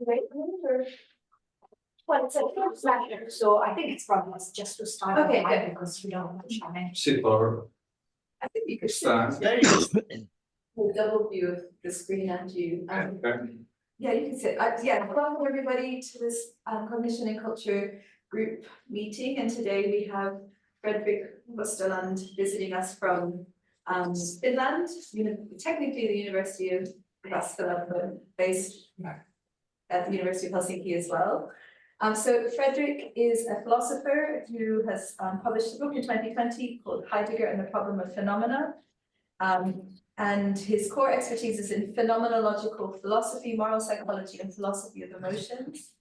Great. Well, it's a first lecture, so I think it's probably best just to start. Okay, with good. because we don't want to challenge. Sit or I think you could stand. We'll double view of the screen and you. Okay. Yeah, you can sit. Yeah, welcome everybody to this Cognition and Culture group meeting. And today we have Fredrik Westerlund visiting us from Finland, technically the University of Jyväskylä, but based at the University of Helsinki as well. So Fredrik is a philosopher who has published a book in 2020 called Heidegger and the Problem of Phenomena. And his core expertise is in phenomenological philosophy, moral psychology, and philosophy of emotions.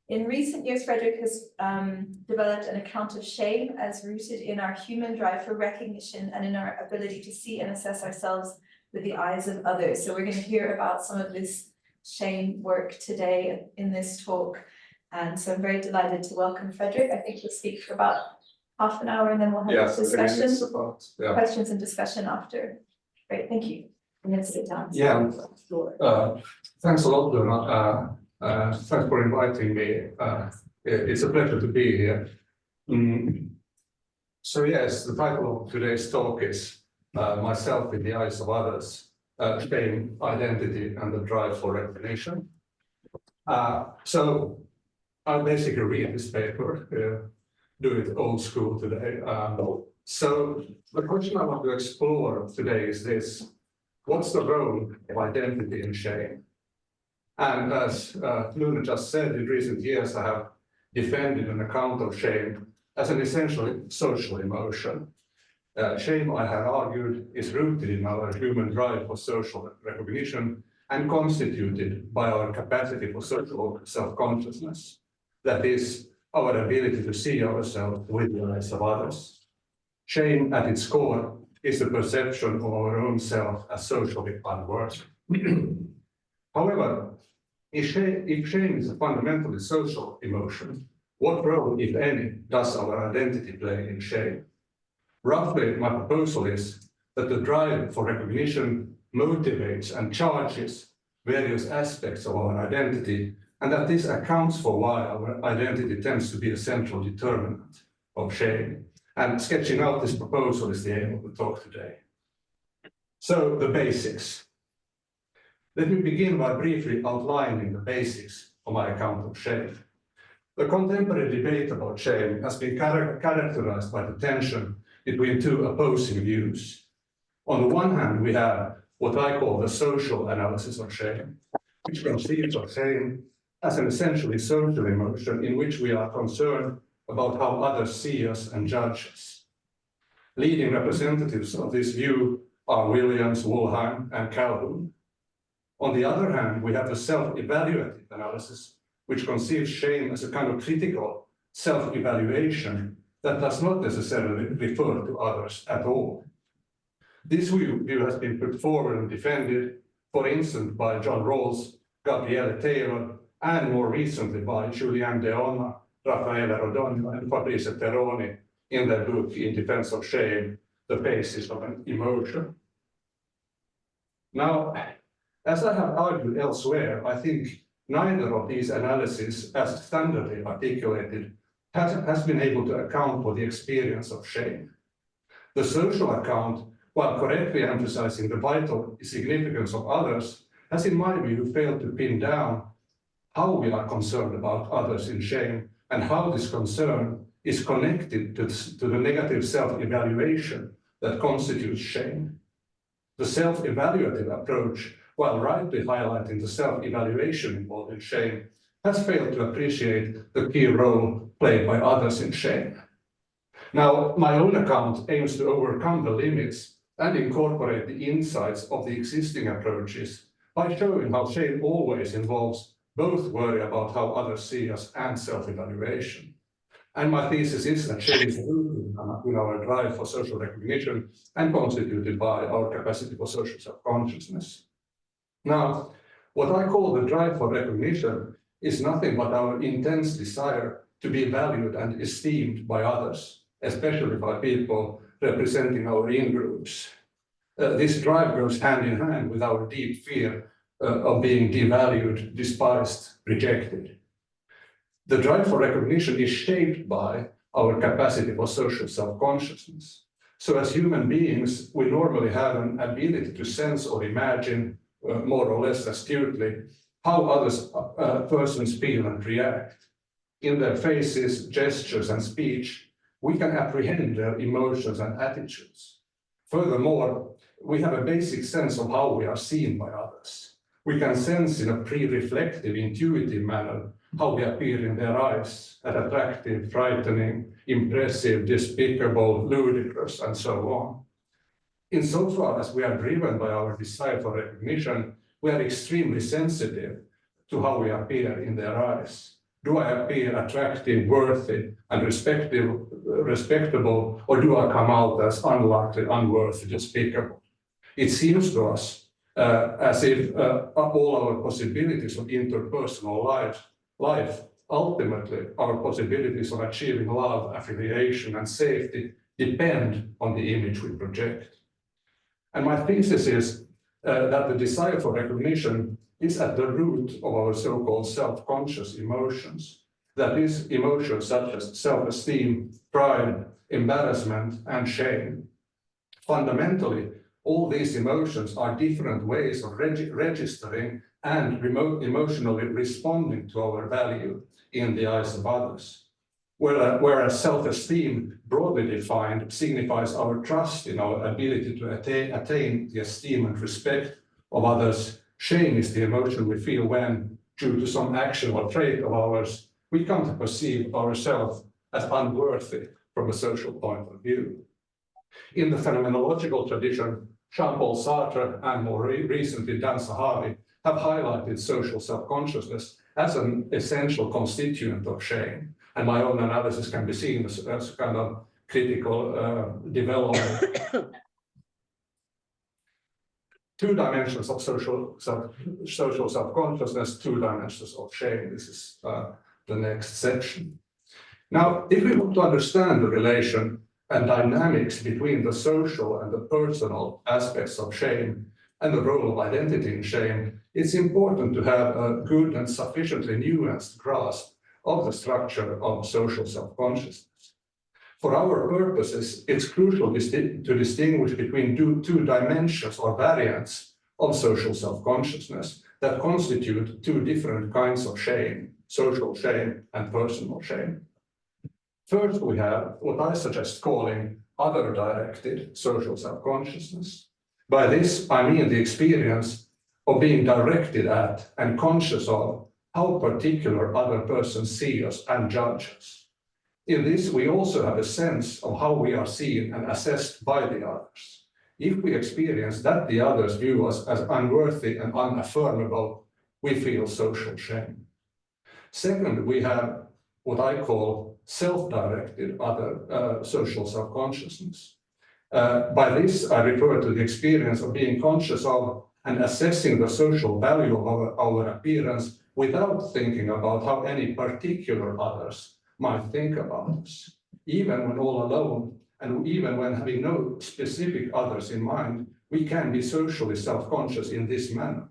In recent years, Fredrik has developed an account of shame as rooted in our human drive for recognition and in our ability to see and assess ourselves with the eyes of others. So we're going to hear about some of this shame work today in this talk. And so I'm very delighted to welcome Fredrik. I think he'll speak for about half an hour and then we'll have a discussion, questions and discussion after. Great, thank you. I'm going to sit down. Yeah, thanks a lot, Deonna. Thanks for inviting me. It's a pleasure to be here. So yes, the title of today's talk is Myself in the Eyes of Others, Shame, Identity, and the Drive for Recognition. So I'll basically read this paper, do it old school today. So the question I want to explore today is this: what's the role of identity in shame? And as Luna just said, in recent years I have defended an account of shame as an essentially social emotion. Shame, I have argued, is rooted in our human drive for social recognition and constituted by our capacity for social self-consciousness. That is, our ability to see ourselves with the eyes of others. Shame, at its core, is the perception of our own self as socially unworthy. However, if shame is a fundamentally social emotion, what role, if any, does our identity play in shame? Roughly, my proposal is that the drive for recognition motivates and charges various aspects of our identity, and that this accounts for why our identity tends to be a central determinant of shame. And sketching out this proposal is the aim of the talk today. So, the basics. Let me begin by briefly outlining the basics of my account of shame. The contemporary debate about shame has been characterized by the tension between two opposing views. On the one hand, we have what I call the social analysis of shame, which conceives of shame as an essentially social emotion in which we are concerned about how others see us and judge us. Leading representatives of this view are Williams, Woolheim, and Calhoun. On the other hand, we have the self-evaluative analysis, which conceives shame as a kind of critical self-evaluation that does not necessarily refer to others at all. This view has been put forward and defended, for instance, by John Rawls, Gabriele Taylor, and more recently by Julian Deonna, Raffaele Rodogno, and Fabrice Teroni in their book In Defense of Shame, The Basis of an Emotion. Now, as I have argued elsewhere, I think neither of these analyses, as standardly articulated, has been able to account for the experience of shame. The social account, while correctly emphasizing the vital significance of others, has in my view failed to pin down how we are concerned about others in shame and how this concern is connected to the negative self-evaluation that constitutes shame. The self-evaluative approach, while rightly highlighting the self-evaluation involved in shame, has failed to appreciate the key role played by others in shame. Now, my own account aims to overcome the limits and incorporate the insights of the existing approaches by showing how shame always involves both worry about how others see us and self-evaluation. And my thesis is that shame is rooted in our drive for social recognition and constituted by our capacity for social self-consciousness. Now, what I call the drive for recognition is nothing but our intense desire to be valued and esteemed by others, especially by people representing our in-groups. This drive goes hand in hand with our deep fear of being devalued, despised, rejected. The drive for recognition is shaped by our capacity for social self-consciousness. So as human beings, we normally have an ability to sense or imagine more or less astutely how other persons feel and react. In their faces, gestures, and speech, we can apprehend their emotions and attitudes. Furthermore, we have a basic sense of how we are seen by others. We can sense in a pre-reflective, intuitive manner how we appear in their eyes, as attractive, frightening, impressive, despicable, ludicrous, and so on. Insofar as we are driven by our desire for recognition, we are extremely sensitive to how we appear in their eyes. Do I appear attractive, worthy, and respectable, or do I come out as unlikely, unworthy, despicable? It seems to us as if all our possibilities of interpersonal life, ultimately our possibilities of achieving love, affiliation, and safety depend on the image we project. And my thesis is that the desire for recognition is at the root of our so-called self-conscious emotions. That is, emotions such as self-esteem, pride, embarrassment, and shame. Fundamentally, all these emotions are different ways of registering and emotionally responding to our value in the eyes of others. Whereas self-esteem, broadly defined, signifies our trust in our ability to attain the esteem and respect of others, shame is the emotion we feel when, due to some action or trait of ours, we come to perceive ourselves as unworthy from a social point of view. In the phenomenological tradition, Jean-Paul Sartre and more recently Dan Zahavi have highlighted social self-consciousness as an essential constituent of shame. And my own analysis can be seen as kind of critical development. Two dimensions of social self-consciousness, two dimensions of shame. This is the next section. Now, if we want to understand the relation and dynamics between the social and the personal aspects of shame and the role of identity in shame, it's important to have a good and sufficiently nuanced grasp of the structure of social self-consciousness. For our purposes, it's crucial to distinguish between two dimensions or variants of social self-consciousness that constitute two different kinds of shame, social shame and personal shame. First, we have what I suggest calling other-directed social self-consciousness. By this, I mean the experience of being directed at and conscious of how particular other persons see us and judge us. In this, we also have a sense of how we are seen and assessed by the others. If we experience that the others view us as unworthy and unaffirmable, we feel social shame. Second, we have what I call self-directed other social self-consciousness. By this, I refer to the experience of being conscious of and assessing the social value of our appearance without thinking about how any particular others might think about us. Even when all alone, and even when having no specific others in mind, we can be socially self-conscious in this manner.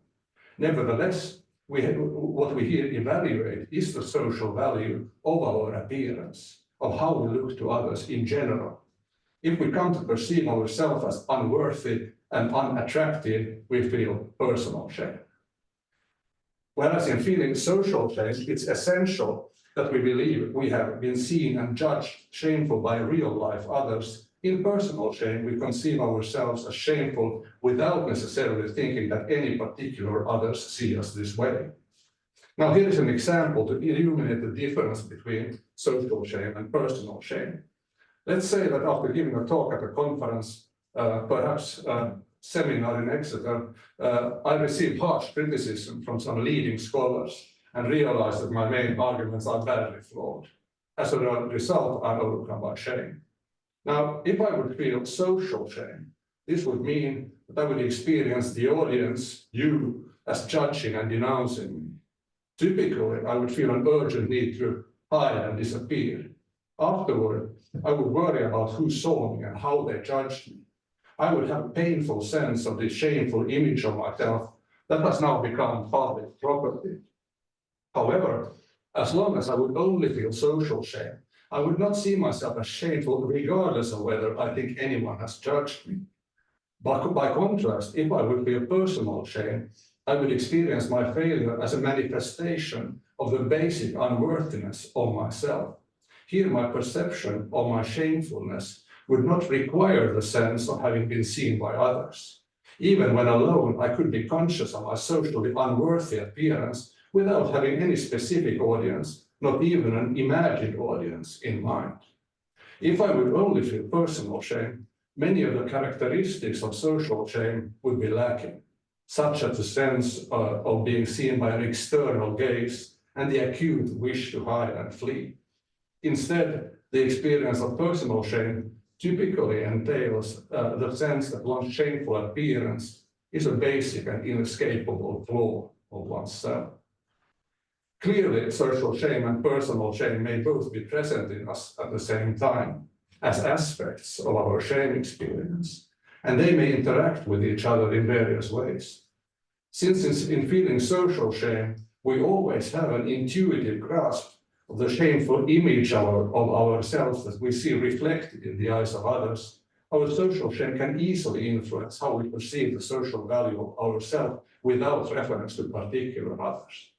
Nevertheless, what we here evaluate is the social value of our appearance, of how we look to others in general. If we come to perceive ourselves as unworthy and unattractive, we feel personal shame. Whereas in feeling social shame, it's essential that we believe we have been seen and judged shameful by real-life others. In personal shame, we conceive ourselves as shameful without necessarily thinking that any particular others see us this way. Now, here is an example to illuminate the difference between social shame and personal shame. Let's say that after giving a talk at a conference, perhaps a seminar in Exeter, I received harsh criticism from some leading scholars and realized that my main arguments are badly flawed. As a result, I'm overcome by shame. Now, if I would feel social shame, this would mean that I would experience the audience, you, as judging and denouncing me. Typically, I would feel an urgent need to hide and disappear. Afterward, I would worry about who saw me and how they judged me. I would have a painful sense of the shameful image of myself That has now become public property. However, as long as I would only feel social shame, I would not see myself as shameful regardless of whether I think anyone has judged me. But by contrast, if I would feel personal shame, I would experience my failure as a manifestation of the basic unworthiness of myself. Here, my perception of my shamefulness would not require the sense of having been seen by others. Even when alone, I could be conscious of my socially unworthy appearance without having any specific audience, not even an imagined audience in mind. If I would only feel personal shame, many of the characteristics of social shame would be lacking, such as the sense of being seen by an external gaze and the acute wish to hide and flee. Instead, the experience of personal shame typically entails the sense that one's shameful appearance is a basic and inescapable flaw of oneself. Clearly, social shame and personal shame may both be present in us at the same time as aspects of our shame experience, and they may interact with each other in various ways. Since in feeling social shame, we always have an intuitive grasp of the shameful image of ourselves that we see reflected in the eyes of others, our social shame can easily influence how we perceive the social value of ourselves without reference to particular others.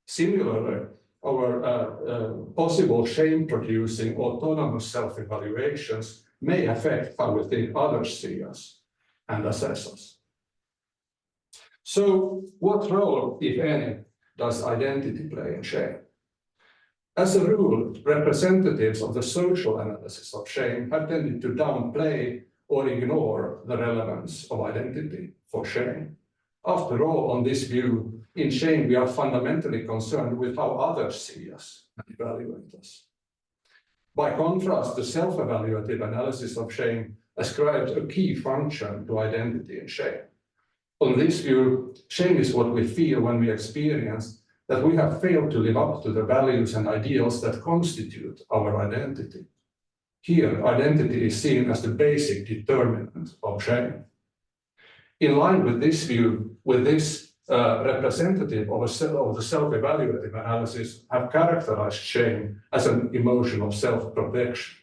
Similarly, our possible shame-producing autonomous self-evaluations may affect how we think others see us and assess us. So, what role, if any, does identity play in shame? As a rule, representatives of the social analysis of shame have tended to downplay or ignore the relevance of identity for shame. After all, on this view, in shame, we are fundamentally concerned with how others see us and evaluate us. By contrast, the self-evaluative analysis of shame ascribes a key function to identity and shame. On this view, shame is what we feel when we experience that we have failed to live up to the values and ideals that constitute our identity. Here, identity is seen as the basic determinant of shame. In line with this view, with this representative of the self-evaluative analysis have characterized shame as an emotion of self-protection.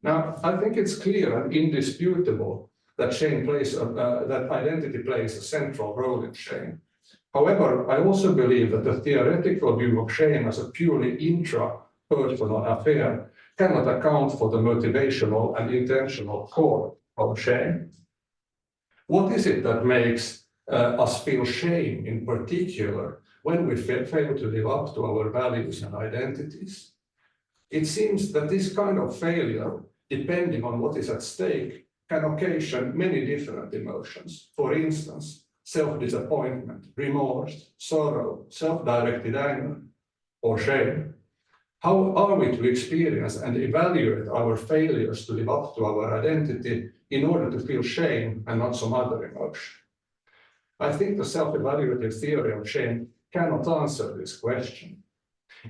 Now, I think it's clear and indisputable that that identity plays a central role in shame. However, I also believe that the theoretical view of shame as a purely intra-personal affair cannot account for the motivational and intentional core of shame. What is it that makes us feel shame in particular when we fail to live up to our values and identities? It seems that this kind of failure, depending on what is at stake, can occasion many different emotions. For instance, self-disappointment, remorse, sorrow, self-directed anger, or shame. How are we to experience and evaluate our failures to live up to our identity in order to feel shame and not some other emotion? I think the self-evaluative theory of shame cannot answer this question.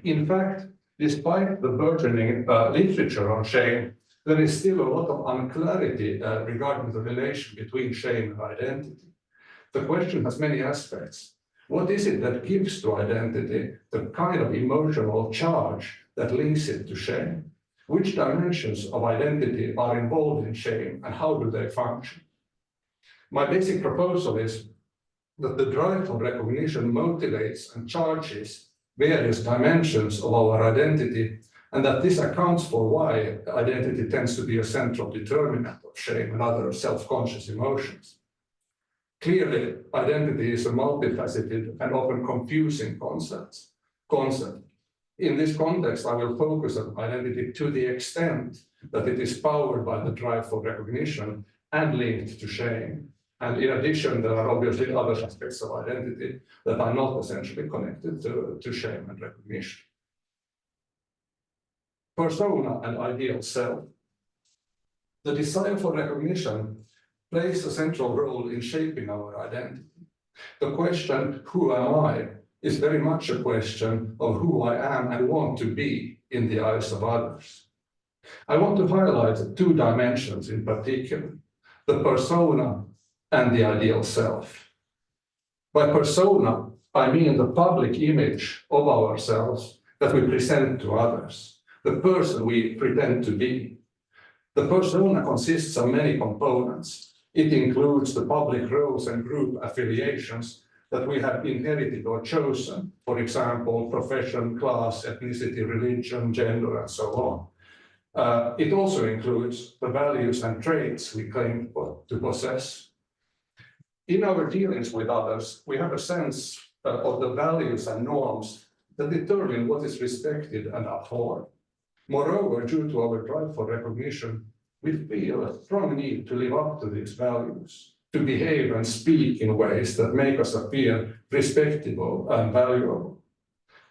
In fact, despite the burgeoning literature on shame, there is still a lot of unclarity regarding the relation between shame and identity. The question has many aspects. What is it that gives to identity the kind of emotional charge that links it to shame? Which dimensions of identity are involved in shame and how do they function? My basic proposal is that the drive for recognition motivates and charges various dimensions of our identity, and that this accounts for why identity tends to be a central determinant of shame and other self-conscious emotions. Clearly, identity is a multifaceted and often confusing concept. In this context, I will focus on identity to the extent that it is powered by the drive for recognition and linked to shame. And in addition, there are obviously other aspects of identity that are not essentially connected to shame and recognition. Persona and ideal self. The desire for recognition plays a central role in shaping our identity. The question, who am I, is very much a question of who I am and want to be in the eyes of others. I want to highlight two dimensions in particular, the persona and the ideal self. By persona, I mean the public image of ourselves that we present to others, the person we pretend to be. The persona consists of many components. It includes the public roles and group affiliations that we have inherited or chosen, for example, profession, class, ethnicity, religion, gender, and so on. It also includes the values and traits we claim to possess. In our dealings with others, we have a sense of the values and norms that determine what is respected and abhorred. Moreover, due to our drive for recognition, we feel a strong need to live up to these values, to behave and speak in ways that make us appear respectable and valuable.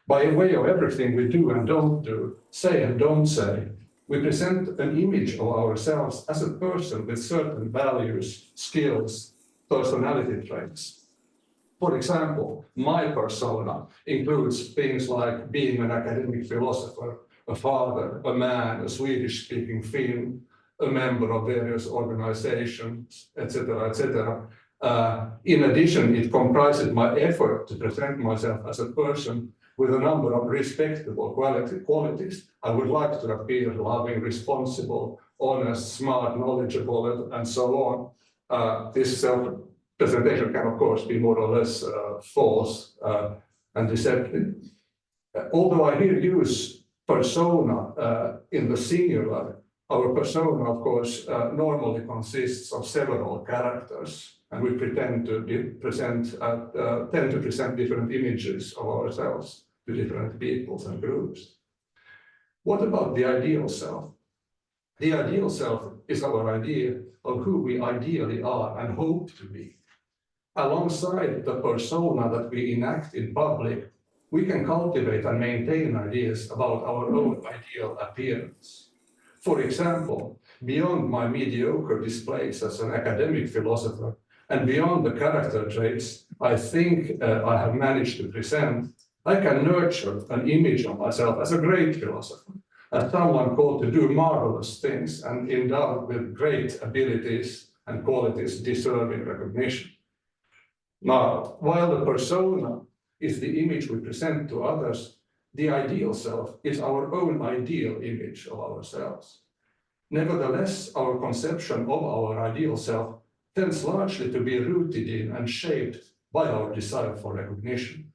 By way of everything we do and don't do, say and don't say, we present an image of ourselves as a person with certain values, skills, personality traits. For example, my persona includes things like being an academic philosopher, a father, a man, a Swedish-speaking Finn, a member of various organizations, etc., etc. In addition, it comprises my effort to present myself as a person with a number of respectable qualities. I would like to appear loving, responsible, honest, smart, knowledgeable, and so on. This self-presentation can, of course, be more or less false and deceptive. Although I here use persona in the singular, our persona, of course, normally consists of several characters, and we tend to present different images of ourselves to different peoples and groups. What about the ideal self? The ideal self is our idea of who we ideally are and hope to be. Alongside the persona that we enact in public, we can cultivate and maintain ideas about our own ideal appearance. For example, beyond my mediocre displays as an academic philosopher and beyond the character traits I think I have managed to present, I can nurture an image of myself as a great philosopher, as someone called to do marvelous things and endowed with great abilities and qualities deserving recognition. Now, while the persona is the image we present to others, the ideal self is our own ideal image of ourselves. Nevertheless, our conception of our ideal self tends largely to be rooted in and shaped by our desire for recognition.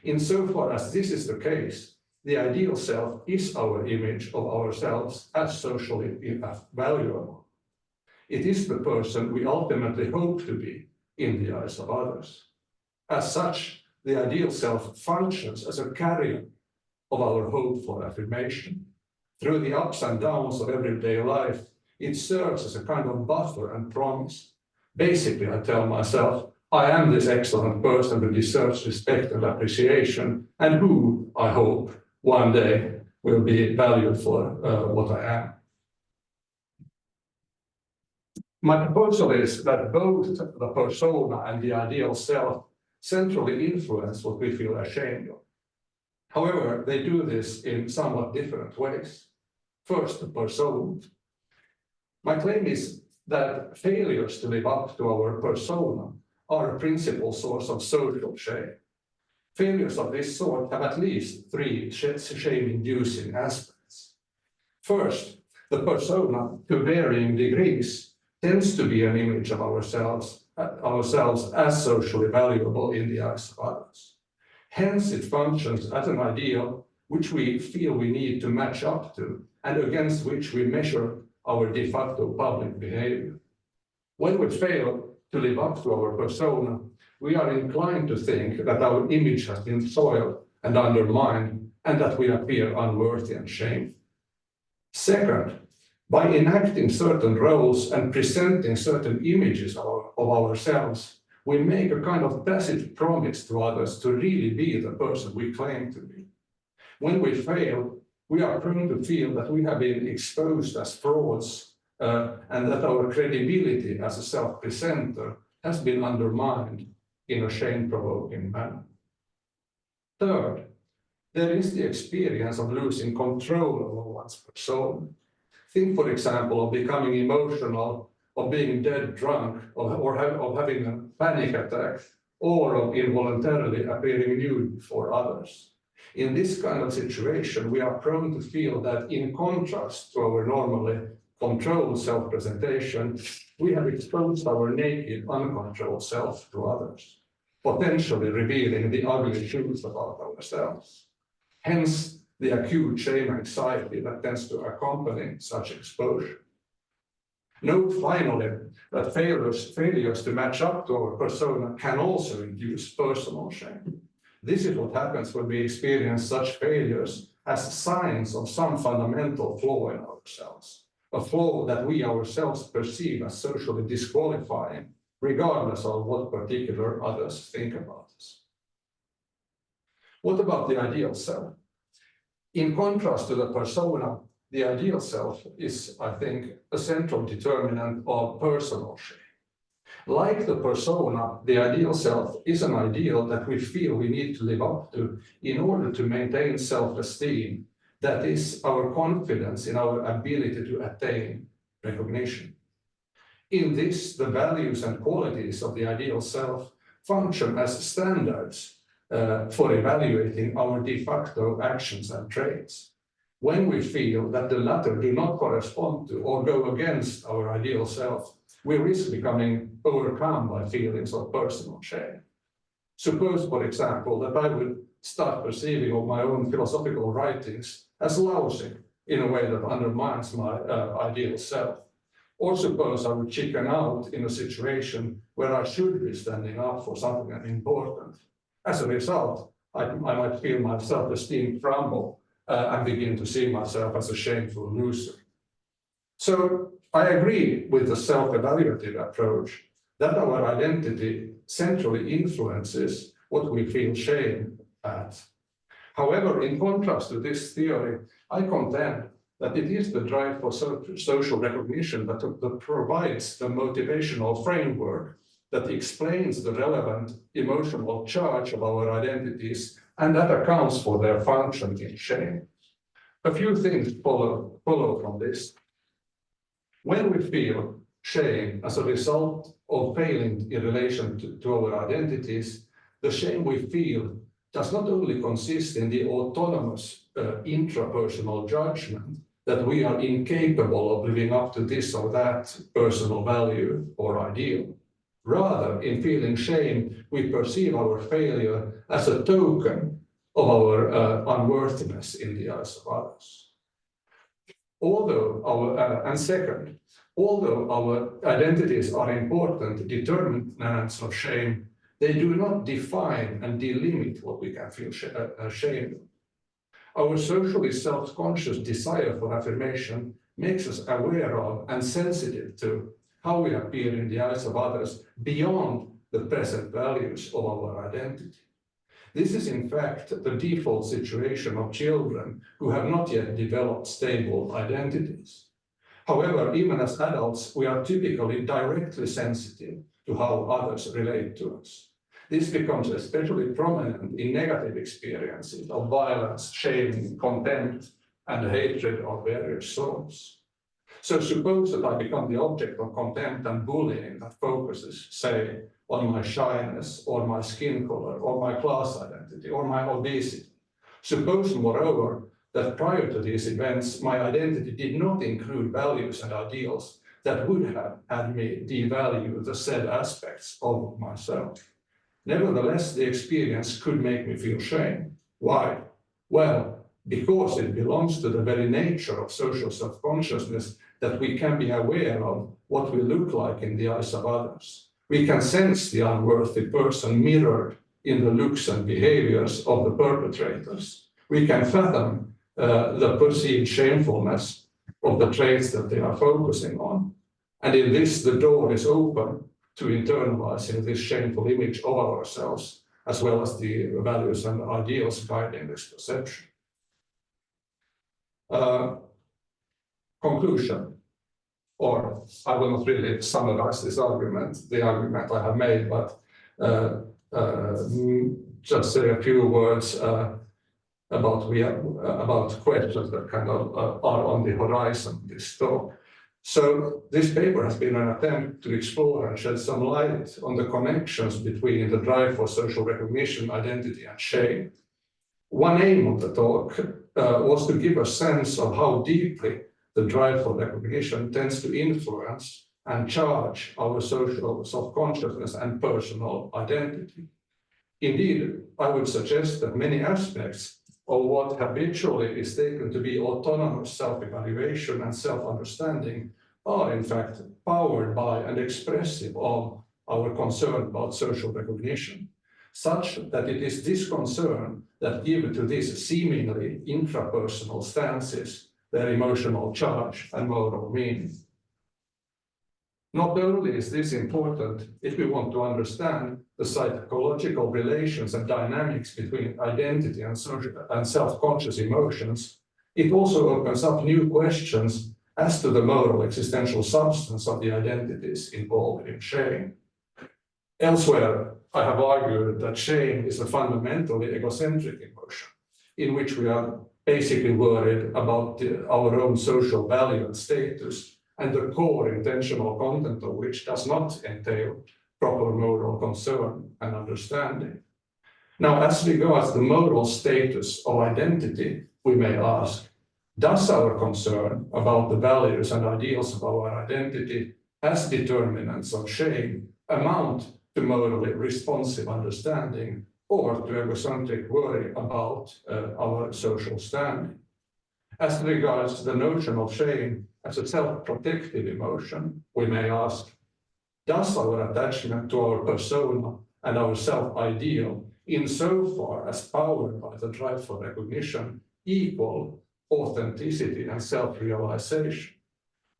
Insofar as this is the case, the ideal self is our image of ourselves as socially valuable. It is the person we ultimately hope to be in the eyes of others. As such, the ideal self functions as a carrier of our hope for affirmation. Through the ups and downs of everyday life, it serves as a kind of buffer and promise. Basically, I tell myself, I am this excellent person who deserves respect and appreciation, and who, I hope, one day will be valued for what I am. My proposal is that both the persona and the ideal self centrally influence what we feel ashamed of. However, they do this in somewhat different ways. First, the persona. My claim is that failures to live up to our persona are a principal source of social shame. Failures of this sort have at least three shame-inducing aspects. First, the persona, to varying degrees, tends to be an image of ourselves as socially valuable in the eyes of others. Hence, it functions as an ideal which we feel we need to match up to and against which we measure our de facto public behavior. When we fail to live up to our persona, we are inclined to think that our image has been soiled and undermined and that we appear unworthy and shameful. Second, by enacting certain roles and presenting certain images of ourselves, we make a kind of tacit promise to others to really be the person we claim to be. When we fail, we are prone to feel that we have been exposed as frauds and that our credibility as a self-presenter has been undermined in a shame-provoking manner. Third, there is the experience of losing control over one's persona. Think, for example, of becoming emotional, of being dead drunk, of having a panic attack, or of involuntarily appearing nude before others. In this kind of situation, we are prone to feel that in contrast to our normally controlled self-presentation, we have exposed our naked, uncontrolled self to others, potentially revealing the ugly truth about ourselves. Hence, the acute shame anxiety that tends to accompany such exposure. Note finally that failures to match up to our persona can also induce personal shame. This is what happens when we experience such failures as signs of some fundamental flaw in ourselves, a flaw that we ourselves perceive as socially disqualifying, regardless of what particular others think about us. What about the ideal self? In contrast to the persona, the ideal self is, I think, a central determinant of personal shame. Like the persona, the ideal self is an ideal that we feel we need to live up to in order to maintain self-esteem, that is, our confidence in our ability to attain recognition. In this, the values and qualities of the ideal self function as standards for evaluating our de facto actions and traits. When we feel that the latter do not correspond to or go against our ideal self, we risk becoming overcome by feelings of personal shame. Suppose, for example, that I would start perceiving of my own philosophical writings as lousy in a way that undermines my ideal self. Or suppose I would chicken out in a situation where I should be standing up for something important. As a result, I might feel my self-esteem crumble and begin to see myself as a shameful loser. So I agree with the self-evaluative approach that our identity centrally influences what we feel shame at. However, in contrast to this theory, I contend that it is the drive for social recognition that provides the motivational framework that explains the relevant emotional charge of our identities and that accounts for their function in shame. A few things follow from this. When we feel shame as a result of failing in relation to our identities, the shame we feel does not only consist in the autonomous intrapersonal judgment that we are incapable of living up to this or that personal value or ideal. Rather, in feeling shame, we perceive our failure as a token of our unworthiness in the eyes of others. Although our identities are important determinants of shame, they do not define and delimit what we can feel ashamed of. Our socially self-conscious desire for affirmation makes us aware of and sensitive to how we appear in the eyes of others beyond the present values of our identity. This is in fact the default situation of children who have not yet developed stable identities. However, even as adults, we are typically directly sensitive to how others relate to us. This becomes especially prominent in negative experiences of violence, shaming, contempt, and hatred of various sorts. So suppose that I become the object of contempt and bullying that focuses, say, on my shyness, or my skin color, or my class identity, or my obesity. Suppose, moreover, that prior to these events, my identity did not include values and ideals that would have had me devalue the said aspects of myself. Nevertheless, the experience could make me feel shame. Why? Well, because it belongs to the very nature of social self-consciousness that we can be aware of what we look like in the eyes of others. We can sense the unworthy person mirrored in the looks and behaviors of the perpetrators. We can fathom the perceived shamefulness of the traits that they are focusing on. And in this, the door is open to internalizing this shameful image of ourselves, as well as the values and ideals guiding this perception. Conclusion, or I will not really summarize this argument, the argument I have made, but just say a few words about questions that kind of are on the horizon of this talk. So this paper has been an attempt to explore and shed some light on the connections between the drive for social recognition, identity, and shame. One aim of the talk was to give a sense of how deeply the drive for recognition tends to influence and charge our social self-consciousness and personal identity. Indeed, I would suggest that many aspects of what habitually is taken to be autonomous self-evaluation and self-understanding are in fact powered by and expressive of our concern about social recognition, such that it is this concern that gives to these seemingly intrapersonal stances their emotional charge and moral meaning. Not only is this important if we want to understand the psychological relations and dynamics between identity and social and self-conscious emotions, it also opens up new questions as to the moral existential substance of the identities involved in shame. Elsewhere, I have argued that shame is a fundamentally egocentric emotion, in which we are basically worried about our own social value and status, and the core intentional content of which does not entail proper moral concern and understanding. Now, as regards the moral status of identity, we may ask, does our concern about the values and ideals of our identity as determinants of shame amount to morally responsive understanding or to egocentric worry about our social standing? As regards the notion of shame as a self-protective emotion, we may ask, does our attachment to our persona and our self-ideal, insofar as powered by the drive for recognition, equal authenticity and self-realization?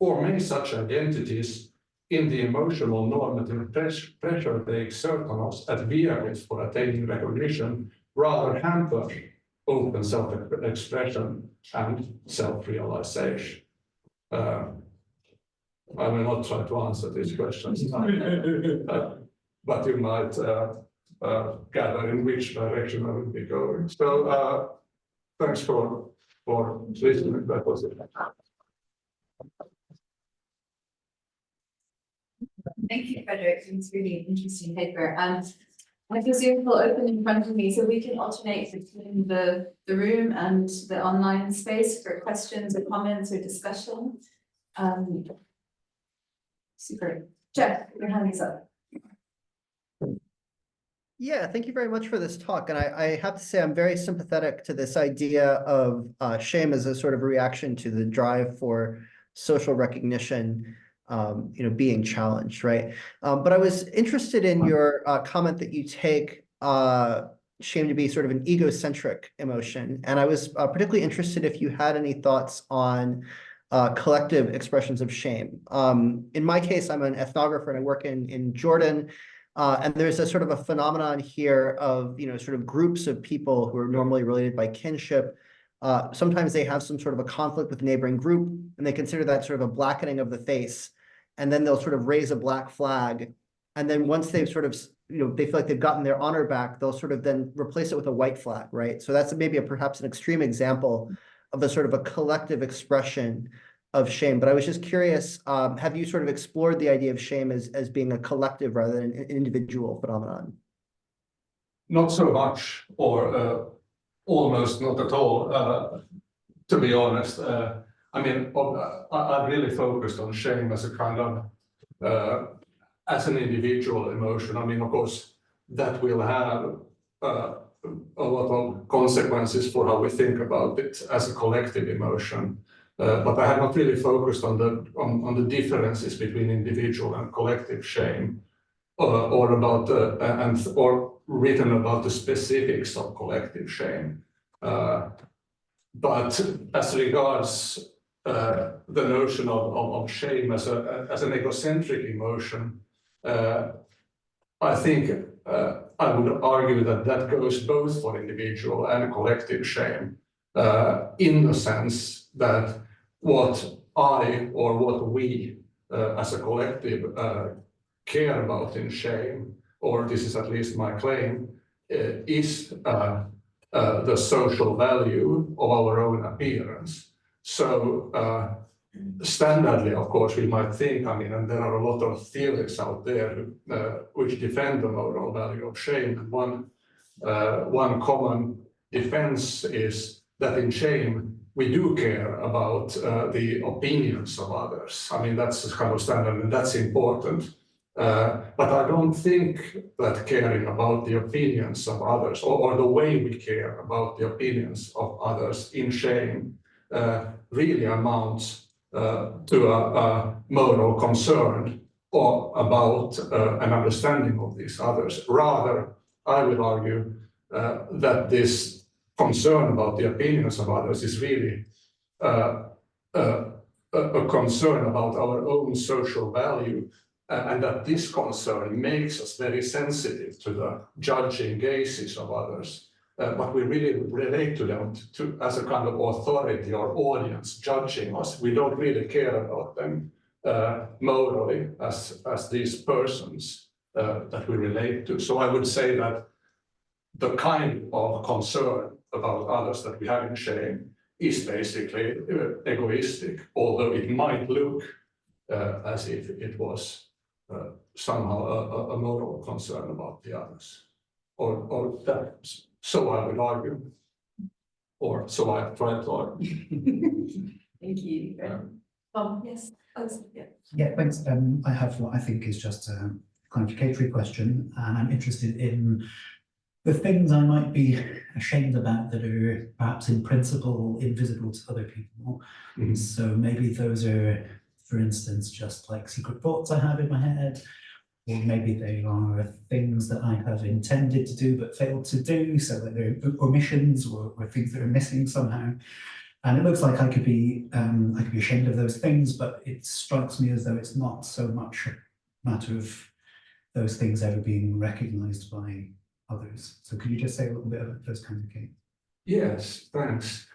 Or may such identities, in the emotional normative pressure they exert on us as vehicles for attaining recognition, rather hamper open self-expression and self-realization? I will not try to answer these questions, but you might gather in which direction I will be going. So thanks for listening. That was it. Thank you, Fredrik. It's really an interesting paper. And I presume we'll open in front of me so we can alternate between the room and the online space for questions or comments or discussion. Super. Jeff, your hand is up. Yeah, thank you very much for this talk. And I have to say, I'm very sympathetic to this idea of shame as a sort of reaction to the drive for social recognition, being challenged, right? But I was interested in your comment that you take shame to be sort of an egocentric emotion. And I was particularly interested if you had any thoughts on collective expressions of shame. In my case, I'm an ethnographer and I work in Jordan. And there's a sort of a phenomenon here of, sort of groups of people who are normally related by kinship. Sometimes they have some sort of a conflict with the neighboring group, and they consider that sort of a blackening of the face. And then they'll sort of raise a black flag. And then once they've sort of, they feel like they've gotten their honor back, they'll sort of then replace it with a white flag, right? So that's maybe perhaps an extreme example of a sort of a collective expression of shame. But I was just curious, have you sort of explored the idea of shame as being a collective rather than an individual phenomenon? Not so much, or almost not at all, to be honest. I really focused on shame as a kind of, as an individual emotion. Of course, that will have a lot of consequences for how we think about it as a collective emotion. But I have not really focused on the differences between individual and collective shame, or written about the specifics of collective shame. But as regards the notion of shame as an egocentric emotion, I think I would argue that goes both for individual and collective shame, in the sense that what I or what we as a collective care about in shame, or this is at least my claim, is the social value of our own appearance. So standardly, of course, we might think, I mean, and there are a lot of theories out there which defend the moral value of shame. And one common defense is that in shame, we do care about the opinions of others. I mean, that's kind of standard, and that's important. But I don't think that caring about the opinions of others, or the way we care about the opinions of others in shame, really amounts to a moral concern or about an understanding of these others. Rather, I would argue that this concern about the opinions of others is really a concern about our own social value, and that this concern makes us very sensitive to the judging gazes of others. But we really relate to them as a kind of authority or audience judging us. We don't really care about them morally as these persons that we relate to. So I would say that the kind of concern about others that we have in shame is basically egoistic, although it might look as if it was somehow a moral concern about the others, or that. So I would argue, or so I try to argue. Thank you. Yes. Yeah. Yeah, thanks. I have what I think is just a clarificatory question, and I'm interested in the things I might be ashamed about that are perhaps in principle invisible to other people. Mm-hmm. So maybe those are, for instance, just like secret thoughts I have in my head, or maybe they are things that I have intended to do but failed to do, so that they're omissions or things that are missing somehow. And it looks like I could be ashamed of those things, but it strikes me as though it's not so much a matter of those things ever being recognized by others. So could you just say a little bit about those kinds of cases? Yes, thanks.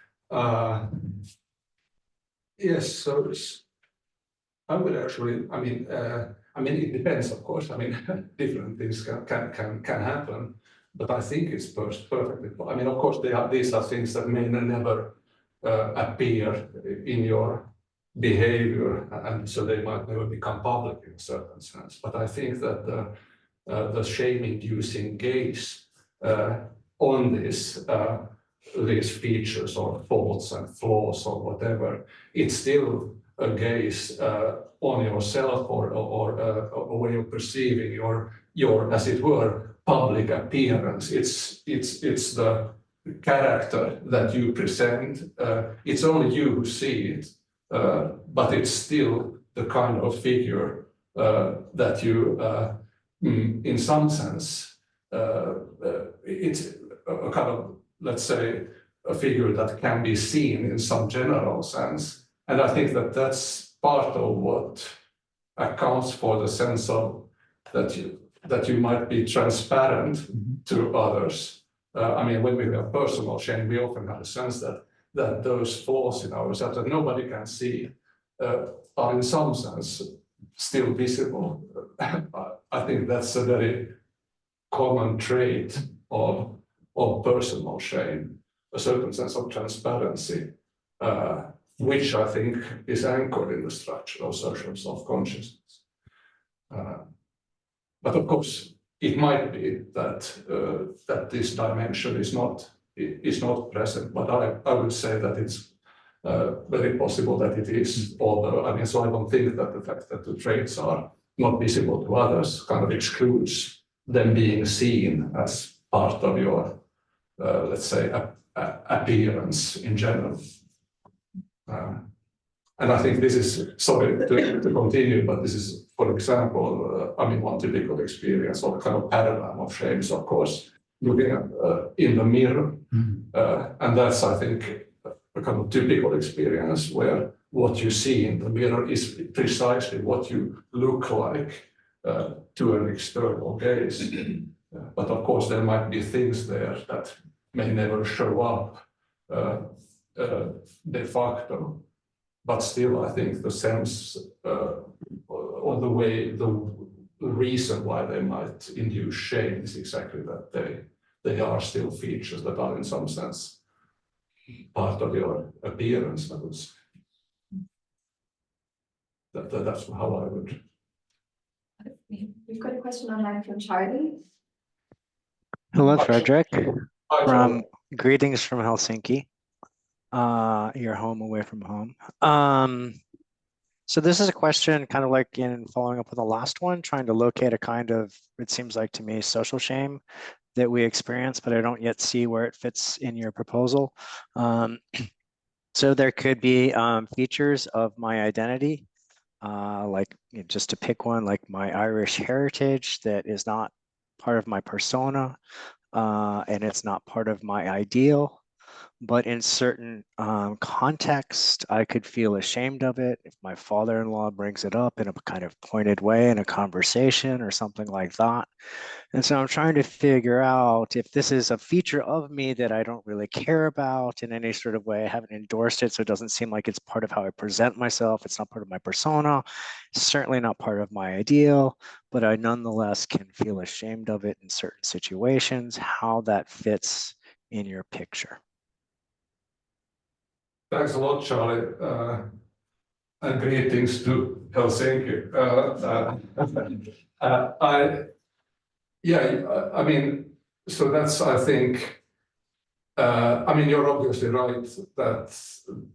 Yes, so I would actually, I mean, it depends, of course. I mean, different things can happen, but I think it's perfectly. I mean, of course, these are things that may never appear in your behavior, and so they might never become public in a certain sense. But I think that the shame-inducing gaze on these features or faults and flaws or whatever, it's still a gaze on yourself or a way of perceiving your, as it were, public appearance. It's the character that you present. It's only you who see it, but it's still the kind of figure that you, in some sense, it's a kind of, let's say, a figure that can be seen in some general sense. And I think that that's part of what accounts for the sense of that you might be transparent to others. I mean, when we have personal shame, we often have a sense that those flaws in ourselves that nobody can see are in some sense still visible. I think that's a very common trait of personal shame, a certain sense of transparency, which I think is anchored in the structure of social self-consciousness. But of course, it might be that this dimension is not present, but I would say that it's very possible that it is, although, I mean, so I don't think that the fact that the traits are not visible to others kind of excludes them being seen as part of your, let's say, appearance in general. And I think this is, sorry to continue, but this is, for example, I mean, one typical experience or kind of paradigm of shame is, of course, looking at in the mirror. And that's, I think, a kind of typical experience where what you see in the mirror is precisely what you look like to an external gaze. But of course, there might be things there that may never show up de facto. But still, I think the sense or the reason why they might induce shame is exactly that they are still features that are in some sense part of your appearance, I would say. That's how I would. We've got a question online from Charlie. Hello, Frederick. Greetings from Helsinki. Your home away from home. So this is a question kind of like in following up with the last one, trying to locate a kind of, it seems like to me, social shame that we experience, but I don't yet see where it fits in your proposal. So there could be features of my identity, like just to pick one, like my Irish heritage that is not part of my persona, and it's not part of my ideal. But in certain context, I could feel ashamed of it if my father-in-law brings it up in a kind of pointed way in a conversation or something like that. And so I'm trying to figure out if this is a feature of me that I don't really care about in any sort of way. I haven't endorsed it, so it doesn't seem like it's part of how I present myself. It's not part of my persona. It's certainly not part of my ideal, but I nonetheless can feel ashamed of it in certain situations, how that fits in your picture. Thanks a lot, Charlie, and greetings to Helsinki. I mean, so that's, I think, I mean, you're obviously right that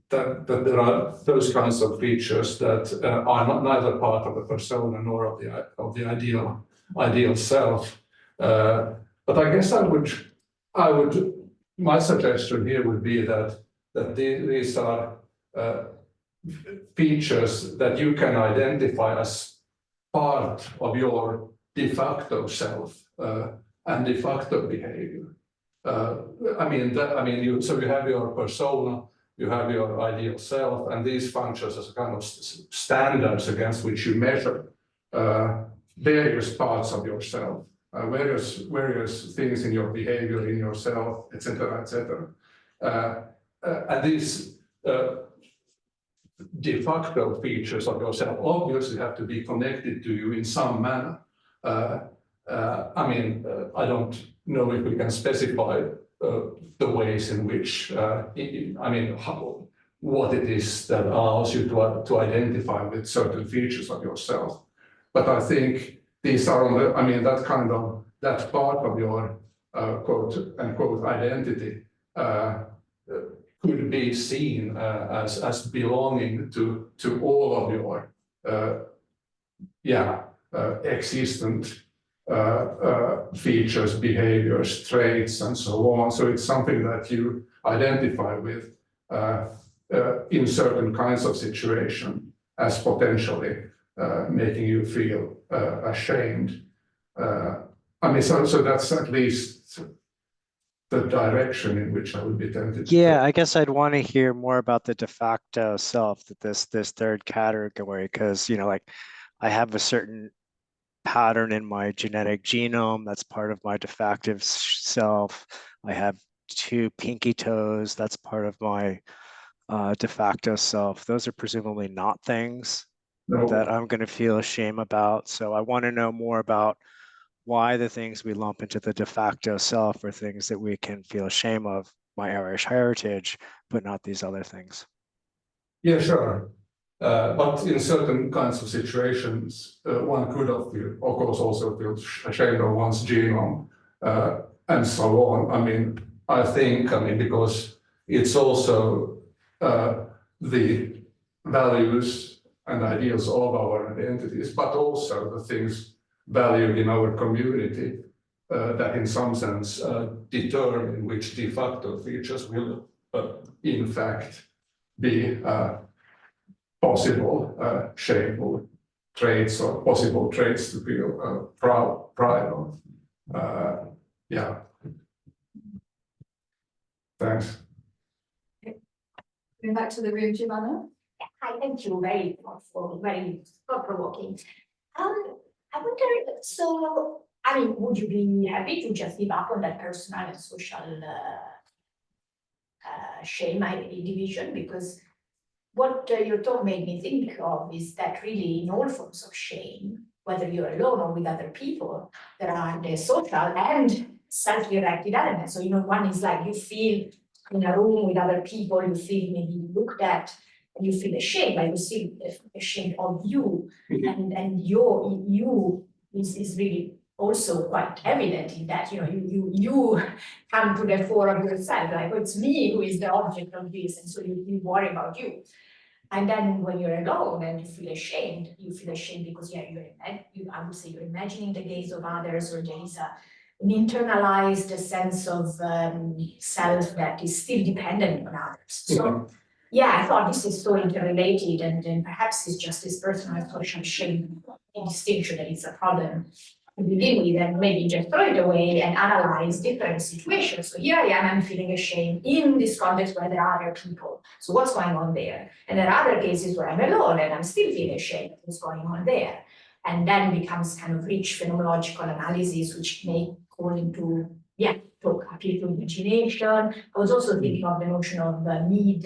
there are those kinds of features that are not neither part of the persona nor of the ideal self. But I guess my suggestion here would be that these are features that you can identify as part of your de facto self and de facto behavior. So you have your persona, you have your ideal self, and these functions as a kind of standards against which you measure various parts of yourself, various things in your behavior, in yourself, etc., etc. And these de facto features of yourself obviously have to be connected to you in some manner. I don't know if we can specify the ways in which, what it is that allows you to identify with certain features of yourself. But I think these are on the, that part of your quote unquote identity could be seen as belonging to all of your existent features, behaviors, traits, and so on. So it's something that you identify with in certain kinds of situation as potentially making you feel ashamed. So that's at least the direction in which I would be tempted to. Yeah, I guess I'd want to hear more about the de facto self, that this third category, because like I have a certain pattern in my genetic genome that's part of my de facto self. I have 2 pinky toes, that's part of my de facto self. Those are presumably not things that I'm going to feel shame about. So I want to know more about why the things we lump into the de facto self are things that we can feel shame of, my Irish heritage, but not these other things. Yeah, sure. But in certain kinds of situations, one could of course also feel ashamed of one's genome and so on. I think because it's also the values and ideals of our identities, but also the things valued in our community that in some sense determine which de facto features will in fact be possible shameful traits or possible traits to feel pride of. Thanks. Going back to the room, Giovanna. I thank you very much for very thought-provoking. I wonder, would you be happy to just give up on that personal and social shame division? Because what your talk made me think of is that really in all forms of shame, whether you're alone or with other people, there are the social and self-directed elements. So, one is like you feel in a room with other people, you feel maybe looked at, and you feel ashamed, like you feel ashamed of you, and your you is really also quite evident in that, you come to the fore of yourself, like, oh, it's me who is the object of this, and so you worry about you. And then when you're alone and you feel ashamed because I would say you're imagining the gaze of others, or there is an internalized sense of self that is still dependent on others. So yeah, I thought this is so interrelated, and perhaps it's just this personal social shame distinction that is a problem to begin with, and maybe just throw it away and analyze different situations. So here I am, I'm feeling ashamed in this context where there are other people. So what's going on there? And there are other cases where I'm alone and I'm still feeling ashamed of what's going on there. And then becomes kind of rich phenomenological analysis, which may call into, appeal to imagination. I was also thinking of the notion of Mead,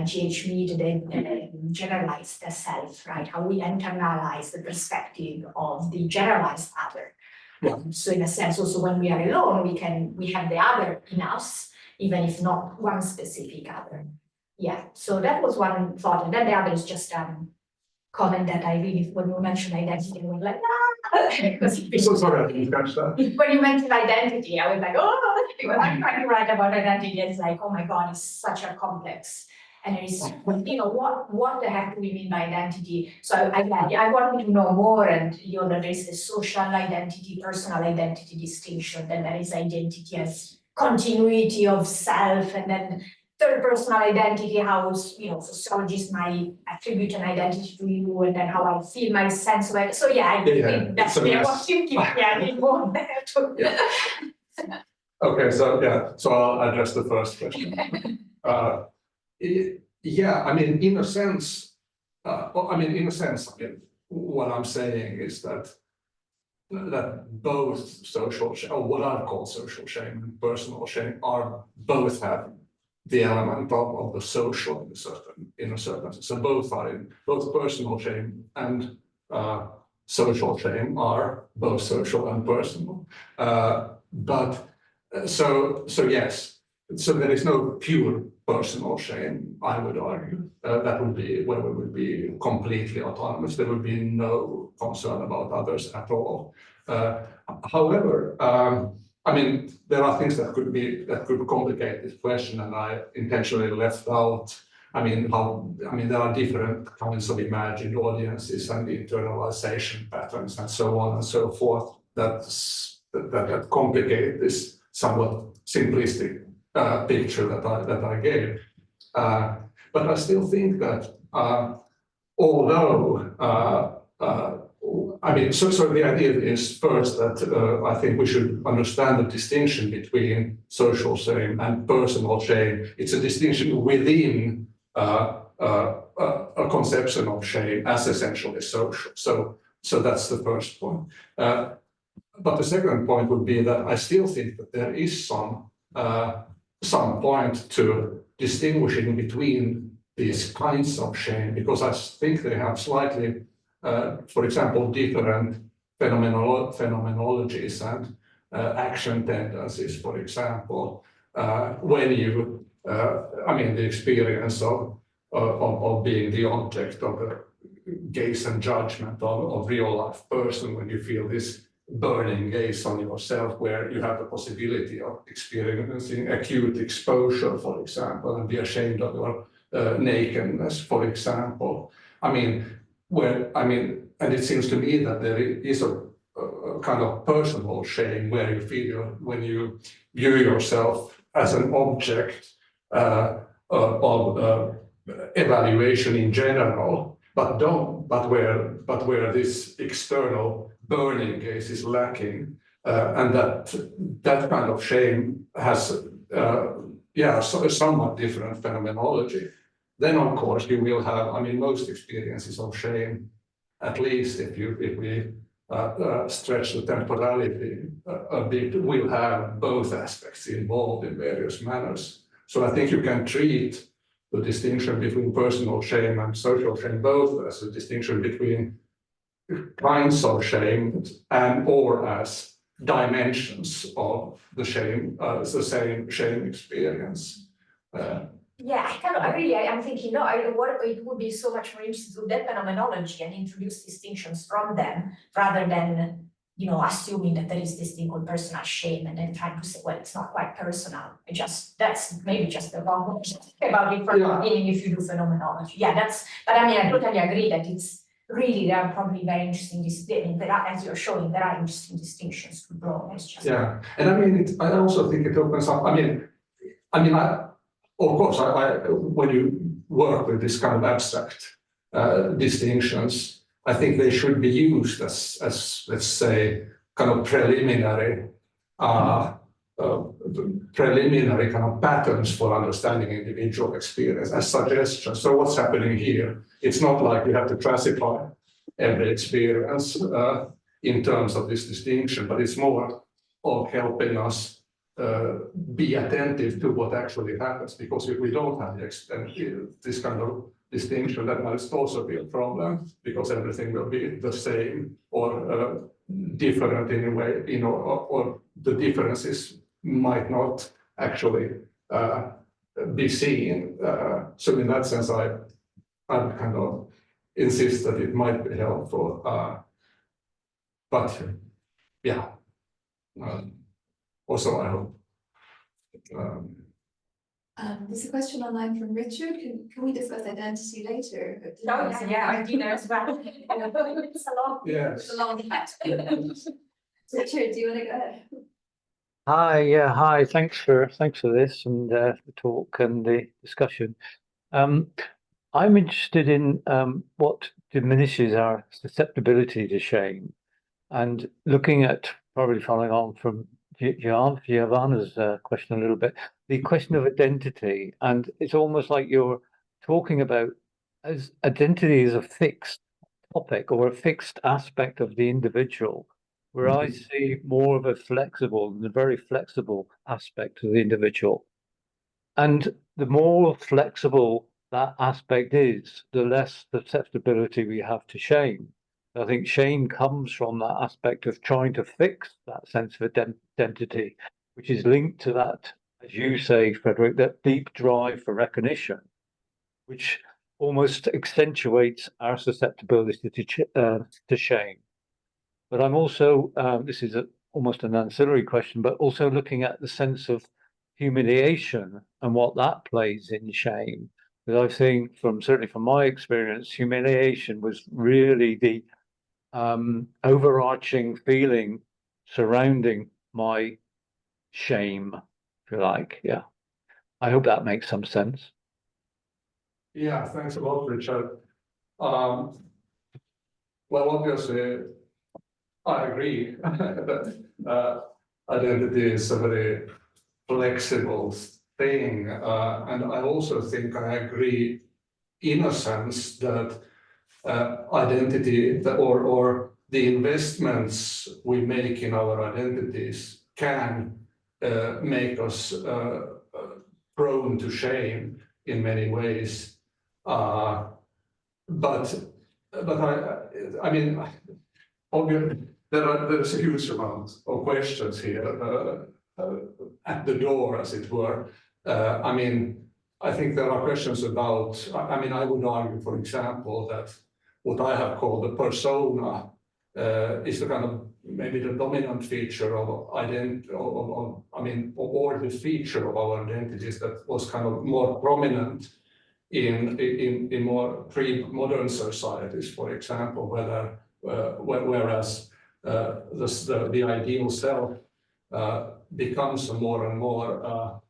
G.H. Mead, the generalized self, right? How we internalize the perspective of the generalized other. So in a sense, also when we are alone, we have the other in us, even if not one specific other. Yeah, so that was one thought. And then the other is just comment that I really, when you mentioned identity, I was like, So sorry, I didn't catch that. When you mentioned identity, I was like, oh, because I'm trying to write about identity. It's like, oh my God, it's such a complex. And there is, what the heck do we mean by identity? So I wanted to know more, and there is the social identity, personal identity distinction, then there is identity as continuity of self, and then third personal identity, how sociologists might attribute an identity to you, and then how I feel my sense of it. So I think that's so I was thinking, I need more there too. Okay, so I'll address the first question. In a sense, what I'm saying is that both social shame, or what I've called social shame and personal shame, both have the element of the social in a certain sense. So both personal shame and social shame are both social and personal. Yes, so there is no pure personal shame, I would argue. That would be where we would be completely autonomous. There would be no concern about others at all. However, there are things that could complicate this question, and I intentionally left out. There are different kinds of imagined audiences and internalization patterns and so on and so forth that complicate this somewhat simplistic picture that I gave. But I still think that although so the idea is first that I think we should understand the distinction between social shame and personal shame. It's a distinction within a conception of shame as essentially social. So that's the first point. But the second point would be that I still think that there is some point to distinguishing between these kinds of shame, because I think they have slightly, for example, different phenomenologies and action tendencies. For example, when you, the experience of being the object of the gaze and judgment of real life person, when you feel this burning gaze on yourself, where you have the possibility of experiencing acute exposure, for example, and be ashamed of your nakedness, for example. And it seems to me that there is a kind of personal shame where you feel when you view yourself as an object of evaluation in general, but where this external burning gaze is lacking, and that kind of shame has a somewhat different phenomenology. Then of course you will have, most experiences of shame, at least if we stretch the temporality a bit, will have both aspects involved in various manners. So I think you can treat the distinction between personal shame and social shame both as a distinction between kinds of shame or as dimensions of the same shame experience. Yeah, I'm thinking, no, it would be so much more interesting to that phenomenology and introduce distinctions from them rather than, assuming that there is this thing called personal shame and then trying to say, well, it's not quite personal. That's maybe just the wrong way to think about it from the beginning if you do phenomenology. Yeah, but I totally agree that it's really, there are probably very interesting distinctions. As you're showing, there are interesting distinctions to draw. It's just. Yeah, and I also think it opens up, of course, when you work with this kind of abstract distinctions, I think they should be used as let's say, kind of preliminary kind of patterns for understanding individual experience as suggestions. So what's happening here? It's not like you have to classify every experience in terms of this distinction, but it's more of helping us be attentive to what actually happens, because if we don't have this kind of distinction, that might also be a problem, because everything will be the same or different in a way, or the differences might not actually be seen. So in that sense, I kind of insist that it might be helpful, but yeah. Also, I hope. There's a question online from Richard. Can we discuss identity later? I do that as well. It's a long. Yes. It's a long chat. Richard, do you want to go ahead? Hi. Thanks for this and the talk and the discussion. I'm interested in what diminishes our susceptibility to shame, and looking at, probably following on from Giovanna's question a little bit, the question of identity. And it's almost like you're talking about as identity is a fixed topic or a fixed aspect of the individual, where I see more of a very flexible aspect of the individual. And the more flexible that aspect is, the less susceptibility we have to shame. I think shame comes from that aspect of trying to fix that sense of identity, which is linked to that, as you say, Fredrik, that deep drive for recognition, which almost accentuates our susceptibility to shame. But I'm also, this is almost an ancillary question, but also looking at the sense of humiliation and what that plays in shame. Because I think, certainly from my experience, humiliation was really the overarching feeling surrounding my shame, if you like. Yeah, I hope that makes some sense. Yeah, thanks a lot, Richard. Well, obviously, I agree that identity is a very flexible thing, and I also think I agree in a sense that identity or the investments we make in our identities can make us prone to shame in many ways. But obviously there's a huge amount of questions here at the door, as it were. I think there are questions about, I would argue, for example, that what I have called the persona is the kind of maybe the dominant feature of identity, or the feature of our identities that was kind of more prominent in more pre-modern societies, for example, whereas the ideal self becomes a more and more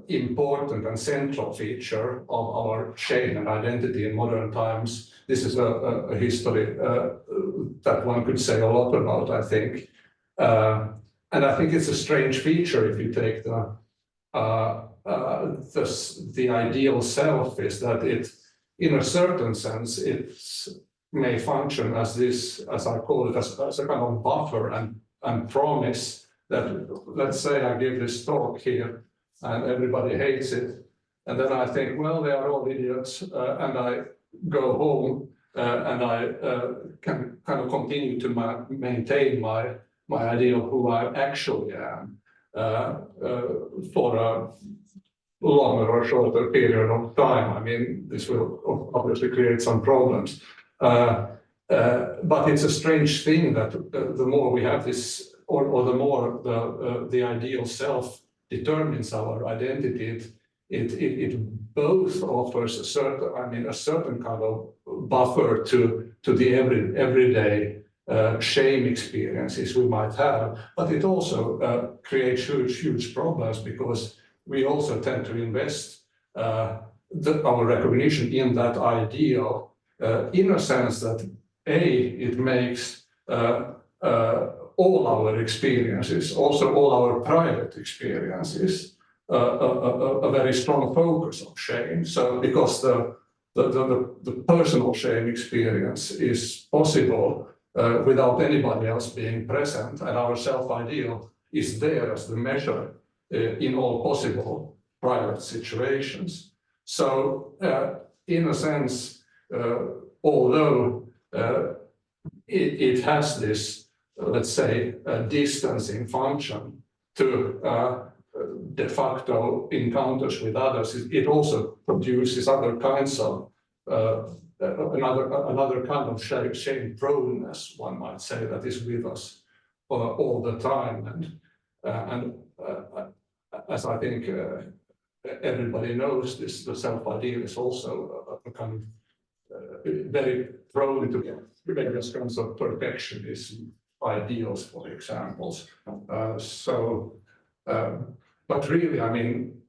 important and central feature of our shame and identity in modern times. This is a history that one could say a lot about, I think. And I think it's a strange feature if you take the ideal self, is that it, in a certain sense, it may function as this, as I call it, as a kind of buffer and promise that, let's say I give this talk here and everybody hates it, and then I think, well, they are all idiots, and I go home and I can kind of continue to maintain my idea of who I actually am for longer or shorter period of time. I mean, this will obviously create some problems. But it's a strange thing that the more we have this, or the more the ideal self determines our identity, it both offers a certain kind of buffer to the everyday shame experiences we might have, but it also creates huge problems, because we also tend to invest our recognition in that ideal, in a sense that it makes all our experiences, also all our private experiences, a very strong focus of shame. So because the personal shame experience is possible without anybody else being present, and our self-ideal is there as the measure in all possible private situations. So in a sense, although it has this, let's say, distancing function to de facto encounters with others, it also produces other kinds of another kind of shame proneness, one might say, that is with us all the time. And as I think everybody knows, the self-ideal is also a kind of very prone to various kinds of perfectionism ideals, for examples. But really, I mean,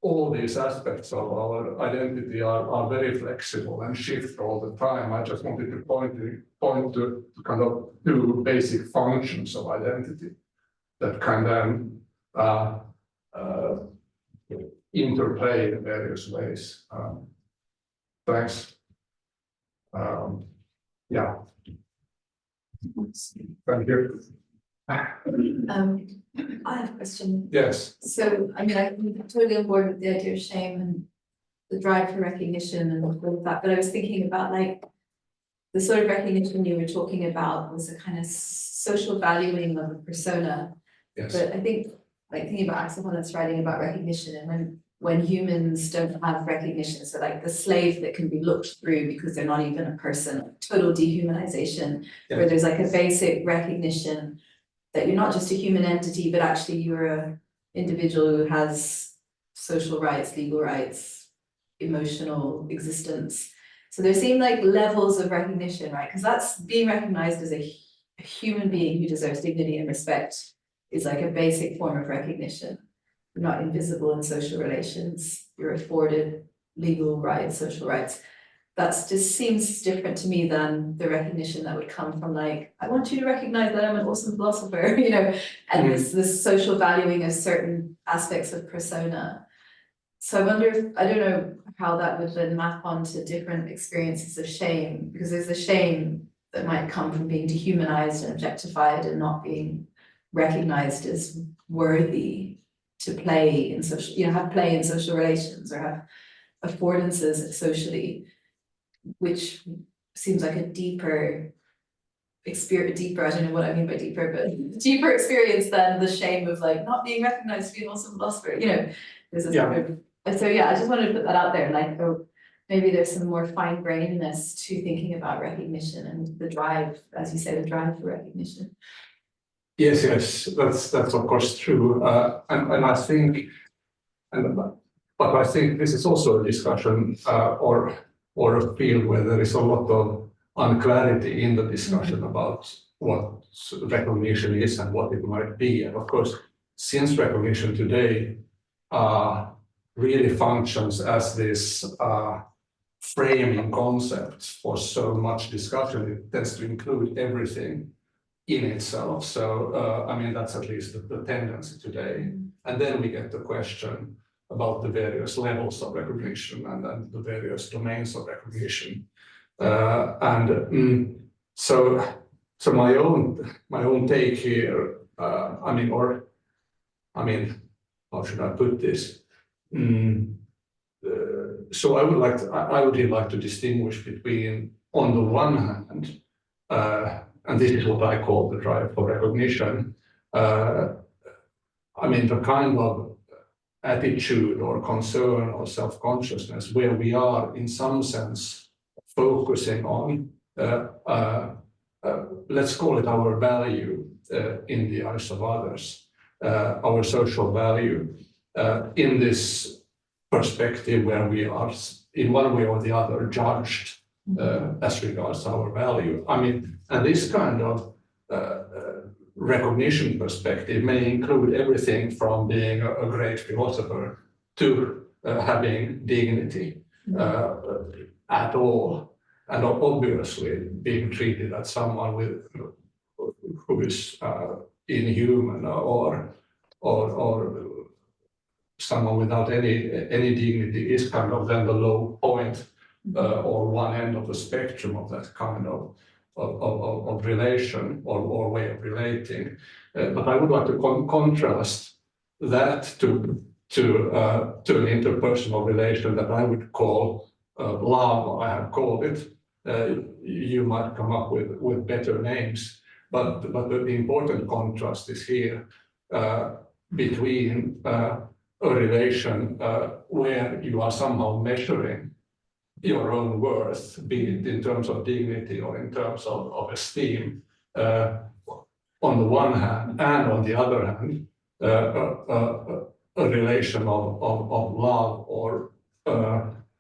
all these aspects of our identity are very flexible and shift all the time. I just wanted to point to kind of two basic functions of identity that can then interplay in various ways. Thanks. Yeah. Thank you. I have a question. Yes. So, I mean, I'm totally on board with the idea of shame and the drive for recognition and all of that, but I was thinking about like the sort of recognition you were talking about was a kind of social valuing of a persona. Yes. But I think, like thinking about Axel Holland's writing about recognition, and when humans don't have recognition, so like the slave that can be looked through because they're not even a person, total dehumanization, where there's like a basic recognition that you're not just a human entity, but actually you're an individual who has social rights, legal rights, emotional existence. So there seem like levels of recognition, right? Because that's being recognized as a human being who deserves dignity and respect is like a basic form of recognition. You're not invisible in social relations. You're afforded legal rights, social rights. That's just seems different to me than the recognition that would come from like, I want you to recognize that I'm an awesome philosopher, you know, and this social valuing of certain aspects of persona. So I wonder if, I don't know how that would then map onto different experiences of shame, because there's the shame that might come from being dehumanized and objectified and not being recognized as worthy to play in social, you know, have play in social relations or have affordances socially, which seems like a deeper experience, I don't know what I mean by deeper, but deeper experience than the shame of like not being recognized to be an awesome philosopher, you know, there's a sort of, and so yeah, I just wanted to put that out there, like, oh, maybe there's some more fine-grainedness to thinking about recognition and the drive, as you say, the drive for recognition. Yes, that's of course true, and I think, but I think this is also a discussion or a field where there is a lot of unclarity in the discussion about what recognition is and what it might be. And of course, since recognition today really functions as this framing concept for so much discussion, it tends to include everything in itself. So, I mean, that's at least the tendency today. And then we get the question about the various levels of recognition and then the various domains of recognition. So my own take here, how should I put this? So I would really like to distinguish between, on the one hand, and this is what I call the drive for recognition. The kind of attitude or concern or self-consciousness, where we are in some sense focusing on, let's call it our value in the eyes of others, our social value, in this perspective where we are in one way or the other judged as regards our value. I mean, and this kind of recognition perspective may include everything from being a great philosopher to having dignity at all, and obviously being treated as someone who is inhuman or someone without any dignity is kind of then the low point or one end of the spectrum of that kind of relation or way of relating. But I would like to contrast that to an interpersonal relation that I would call love. I have called it. You might come up with better names, but the important contrast is here between a relation where you are somehow measuring your own worth, be it in terms of dignity or in terms of esteem, on the one hand, and on the other hand, a relation of love or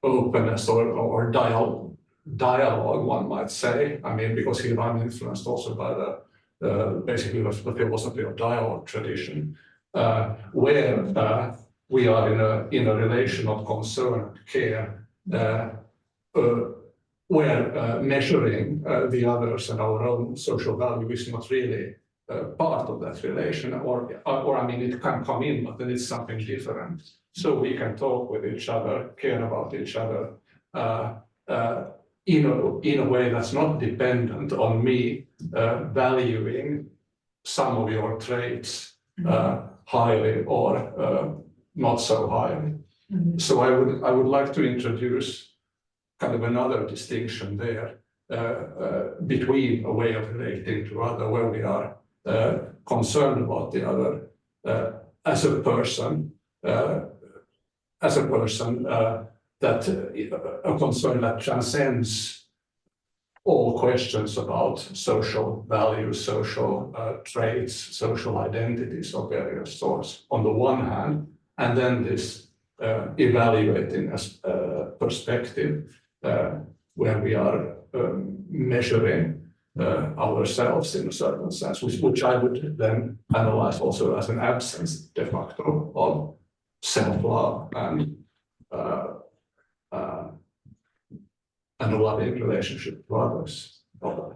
openness or dialogue, one might say. I mean, because here I'm influenced also by basically the philosophy of dialogue tradition, where we are in a relation of concern and care, where measuring the others and our own social value is not really part of that relation, or I mean, it can come in, but then it's something different. So we can talk with each other, care about each other in a way that's not dependent on me valuing some of your traits highly or not so highly. So I would like to introduce kind of another distinction there between a way of relating to other, where we are concerned about the other as a person, that a concern that transcends all questions about social values, social traits, social identities of various sorts on the one hand, and then this evaluating as perspective where we are measuring ourselves in a certain sense, which I would then analyze also as an absence de facto of self-love and a loving relationship to others.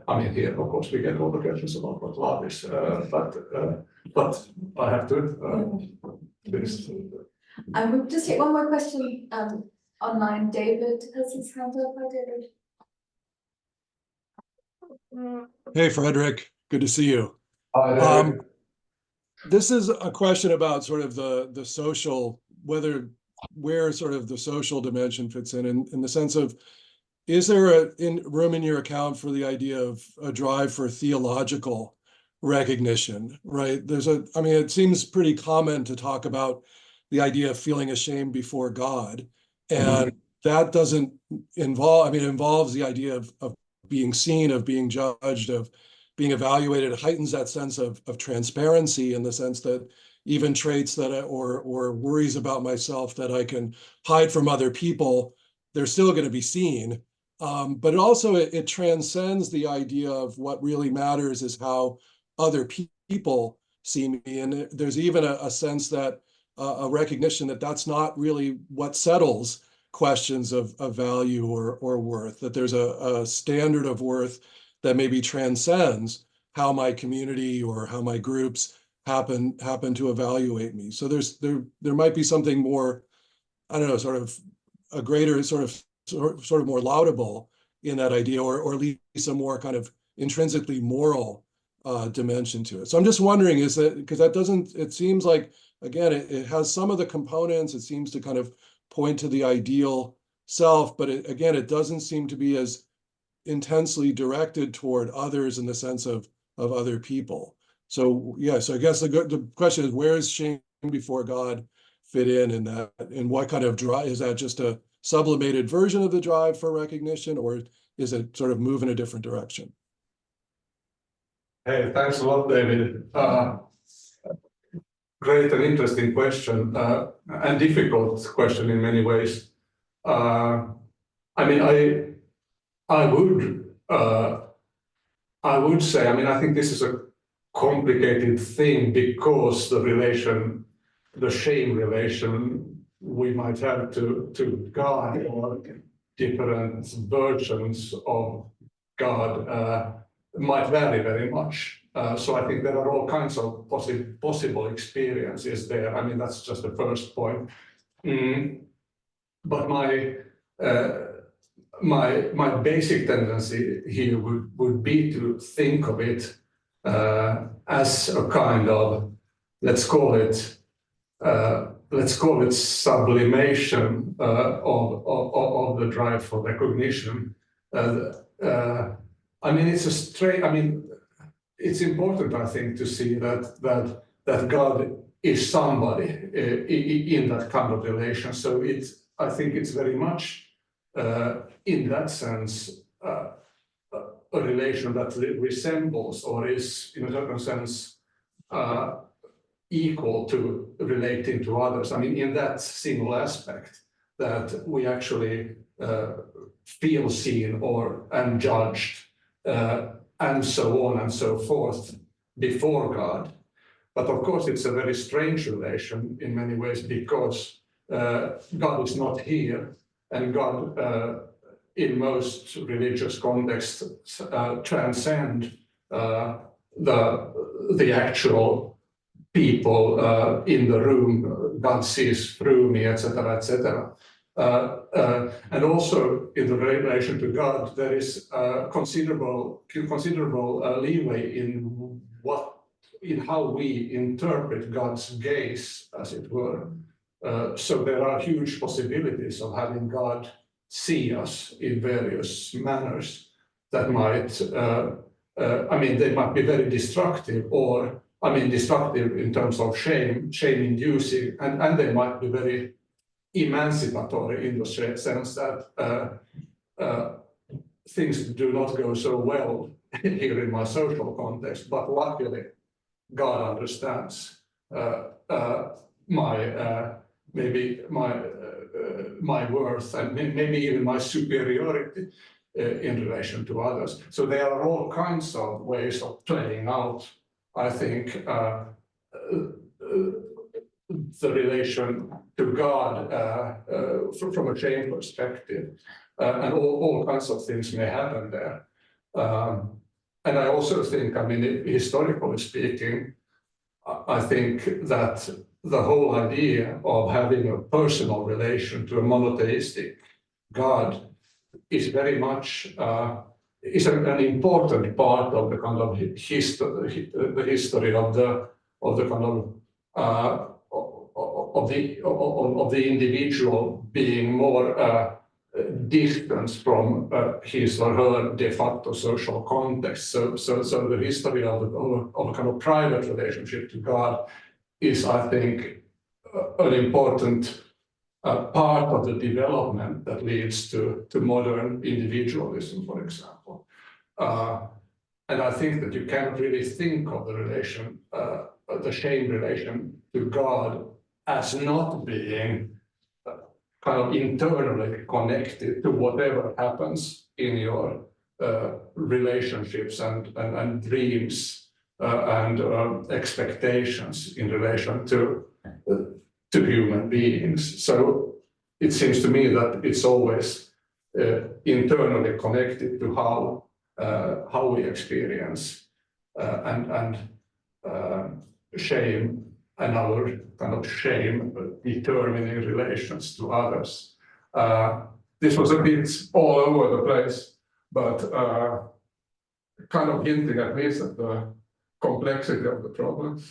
I mean, here, of course, we get all the questions about what love is, but I have to finish. We'll just take one more question online. David has his hand up. Hi, David. Hey, Fredrik, good to see you. Hi, This is a question about sort of the social, where sort of the social dimension fits in the sense of, is there room in your account for the idea of a drive for theological recognition, right? I mean, it seems pretty common to talk about the idea of feeling ashamed before God. And that doesn't involve, I mean, it involves the idea of being seen, of being judged, of being evaluated. It heightens that sense of transparency, in the sense that even traits that or worries about myself that I can hide from other people, they're still going to be seen. But it transcends the idea of what really matters is how other people see me. And there's even a sense that a recognition that that's not really what settles questions of value or worth, that there's a standard of worth that maybe transcends how my community or how my groups happen to evaluate me. So there might be something more, I don't know, sort of a greater sort of more laudable in that idea, or at least a more kind of intrinsically moral dimension to it. So I'm just wondering, is that, because that doesn't, it seems like, again, it has some of the components, it seems to kind of point to the ideal self, but it doesn't seem to be as intensely directed toward others in the sense of other people. So yeah, so I guess the question is, where is shame before God fit in that? And what kind of drive, is that just a sublimated version of the drive for recognition, or is it sort of move in a different direction? Hey, thanks a lot, David. Great and interesting question, and difficult question in many ways. I mean, I would say, I mean, I think this is a complicated thing because the shame relation we might have to God, or different versions of God, might vary very much. So I think there are all kinds of possible experiences there. I mean, that's just the first point. But my basic tendency here would be to think of it as a kind of, let's call it sublimation of the drive for recognition. I mean, it's important, I think, to see that God is somebody in that kind of relation. So I think it's very much in that sense a relation that resembles or is in a certain sense equal to relating to others. I mean, in that single aspect that we actually feel seen and judged and so on and so forth before God. But of course, it's a very strange relation in many ways because God is not here, and God, in most religious contexts, transcend the actual people in the room. God sees through me, etc., etc. And also in the relation to God, there is considerable leeway in how we interpret God's gaze, as it were. So there are huge possibilities of having God see us in various manners that might, I mean, they might be very destructive, or I mean, destructive in terms of shame-inducing, and they might be very emancipatory in the sense that things do not go so well here in my social context, but luckily God understands maybe my worth and maybe even my superiority in relation to others. So there are all kinds of ways of playing out, I think, the relation to God from a shame perspective, and all kinds of things may happen there. And I also think, I mean, historically speaking, I think that the whole idea of having a personal relation to a monotheistic God is very much is an important part of the kind of history of the kind of the individual being more distanced from his or her de facto social context. So the history of a kind of private relationship to God is, I think, an important part of the development that leads to modern individualism, for example. And I think that you can't really think of the relation, the shame relation to God as not being kind of internally connected to whatever happens in your relationships and dreams and expectations in relation to human beings. So it seems to me that it's always internally connected to how we experience and shame and our kind of shame determining relations to others. This was a bit all over the place, but kind of hinting at least at the complexity of the problem.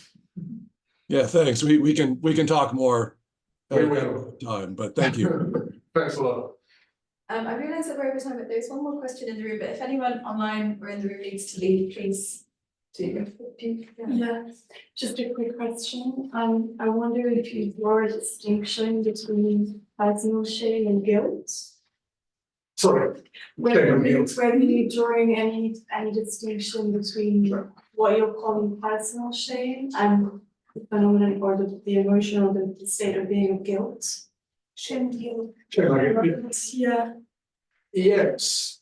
Yeah, thanks. We can talk more We will. time, but thank you. Thanks a lot. I realise that we're over time, but there's one more question in the room, but if anyone online or in the room needs to leave, please Yeah, just a quick question. I wonder if you draw a distinction between personal shame and guilt. Sorry. Whether you're drawing any distinction between what you're calling personal shame and the phenomenon or the emotion or the state of being of guilt. Shame, guilt. Yeah. Yes.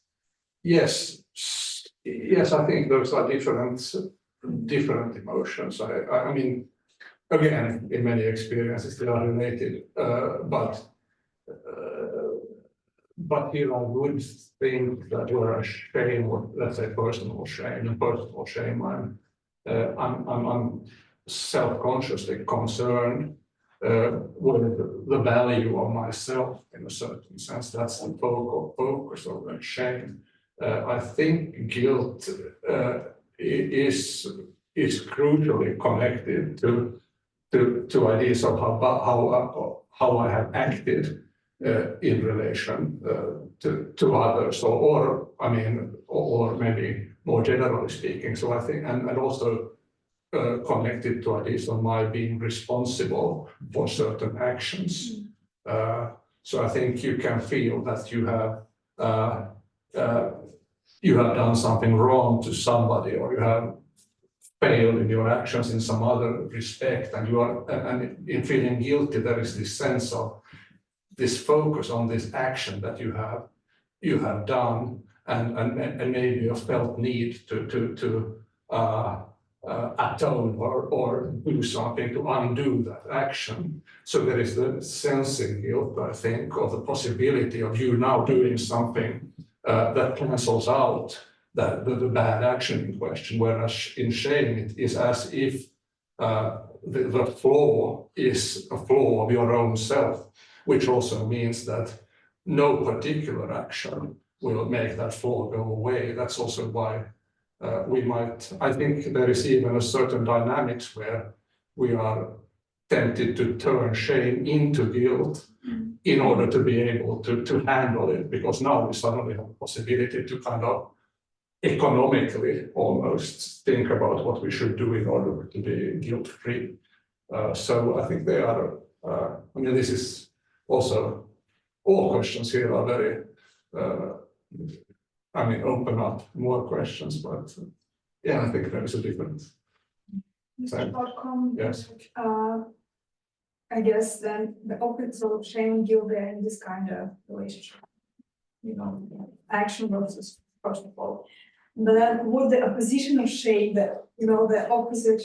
I think those are different emotions. I mean, again, in many experiences they are related, but here I would think that where a shame, or let's say personal shame, I'm self-consciously concerned with the value of myself in a certain sense. That's the focus of the shame. I think guilt is crucially connected to ideas of how I have acted in relation to others, or maybe more generally speaking. So I think, and also connected to ideas of my being responsible for certain actions. So I think you can feel that you have done something wrong to somebody, or you have failed in your actions in some other respect, and in feeling guilty, there is this sense of this focus on this action that you have done, and maybe you felt need to atone or do something to undo that action. So there is the sense in guilt, I think, of the possibility of you now doing something that cancels out the bad action in question, whereas in shame it is as if the flaw is a flaw of your own self, which also means that no particular action will make that flaw go away. That's also why I think there is even a certain dynamics where we are tempted to turn shame into guilt in order to be able to handle it, because now we suddenly have the possibility to kind of economically almost think about what we should do in order to be guilt-free. So I think they are, this is also, all questions here are very, open up more questions, but yeah, I think there is a difference. Mr. Outcome. Yes. I guess then the opposite of shame and guilt are in this kind of relationship. Action versus first of all. But then would the opposition of shame, the opposite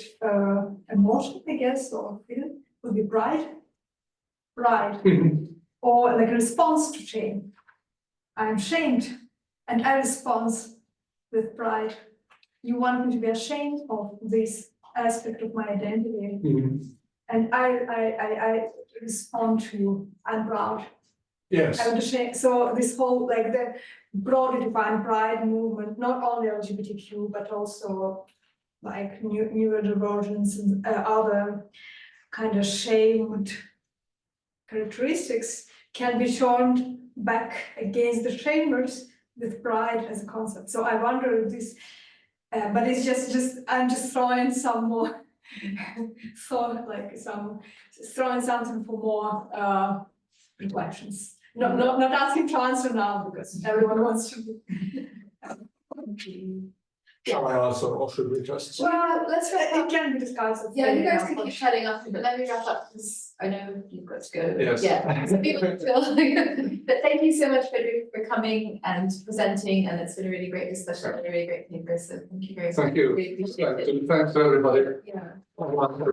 emotion, I guess, or feeling would be pride? Or like a response to shame. I'm shamed and I respond with pride. You want me to be ashamed of this aspect of my identity. And I respond to, I'm proud. Yes. I'm ashamed. So this whole, like the broadly defined pride movement, not only LGBTQ, but also like neurodivergence and other kind of shamed characteristics can be shown back against the shamers with pride as a concept. So I wonder if this, but it's just I'm just throwing some more thought, like throwing something for more reflections. Not asking to answer now because everyone wants to. Shall I answer, or should we just? Well, let's wrap up. It can be discussed. Yeah, you guys can keep chatting after, but let me wrap up because I know you've got to go. Yes. Yeah. So people feel but thank you so much, Fredrik, for coming and presenting, and it's been a really great discussion and a really great paper. So thank you very much. Thank you. We appreciate it. Thanks to everybody. Yeah. Oh, wonderful.